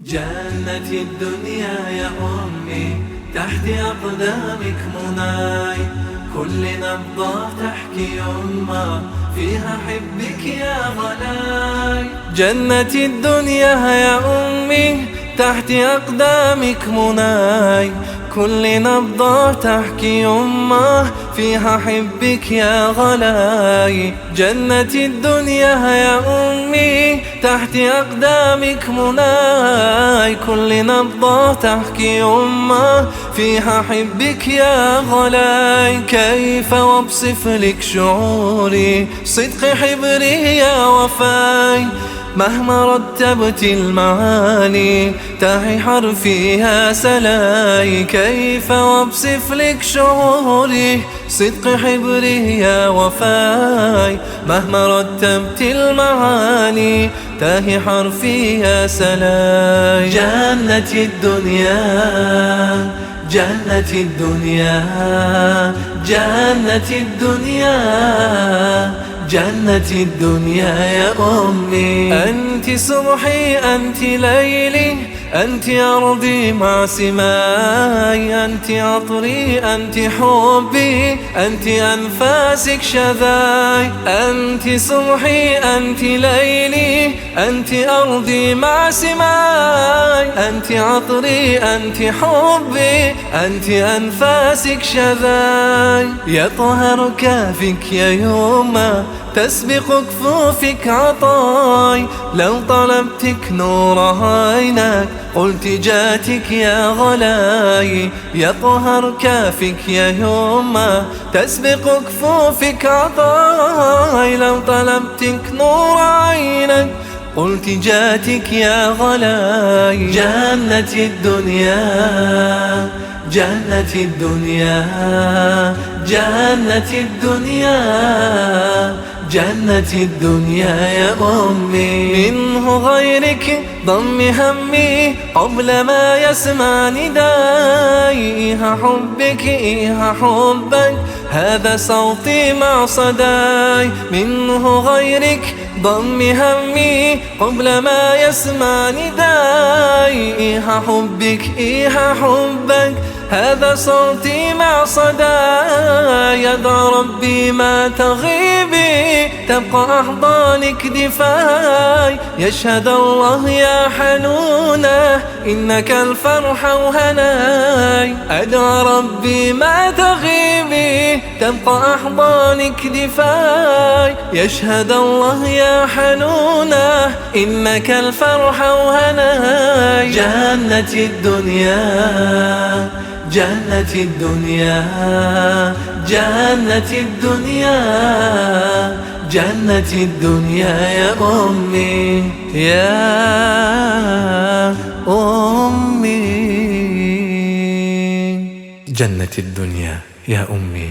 جنة الدنيا يا أمي تحت أقدامك مناي، كل نبضة تحكي يما فيها حبك يا غلاي. جنة الدنيا يا أمي تحت أقدامك مناي، كل نبضة تحكي يما فيها حبك يا غلاي. جنة الدنيا يا أمي تحت أقدامك مناي، كل نبضة تحكي يما فيها حبك يا غلاي. كيف وأوصف لك شعوري صدق حبري يا وفاي، مهما رتبت المعاني تاهي حرفيها سلاي. كيف وأوصف لك شعوري صدق حبري يا وفاي، مهما رتبت المعاني تاهي حرفيها سلاي. جنة الدنيا جنة الدنيا جنة الدنيا جنة الدنيا يا أمي. أنت صبحي أنت ليلي أنت أرضي مع سماي، أنت عطري أنت حبي أنت أنفاسك شذاي. أنت صبحي أنت ليلي أنت أرضي مع سماي، أنت عطري أنت حبي أنت أنفاسك شذاي. يطهر كافك يا يما تسبق كفوفك عطاي، لو طلبتك نور عينك قلت جاتك يا غلاي. يطهر كافك يا يما تسبق كفوفك عطاي، لو طلبتك نور عينك قلت جاتك يا غلاي. جنة الدنيا جنة الدنيا جنة الدنيا جنة الدنيا يا أمي. منه غيرك ضم همي قبل ما يسمع نداي، إيها حبك إيها حبك هذا صوتي مع صداي. منه غيرك ضم همي قبل ما يسمع نداي، إيها حبك إيها حبك هذا صوتي مع صداي. يدعو ربي ما تغيبي تبقى أحضانك دفاي، يشهد الله يا حنونة إنك الفرح وهناي. أدعو ربي ما تغيبي تبقى أحضانك دفاي، يشهد الله يا حنونة إنك الفرح وهناي. جنة الدنيا جنة الدنيا جنة الدنيا جنة الدنيا يا أمي يا أمي. جنة الدنيا يا أمي.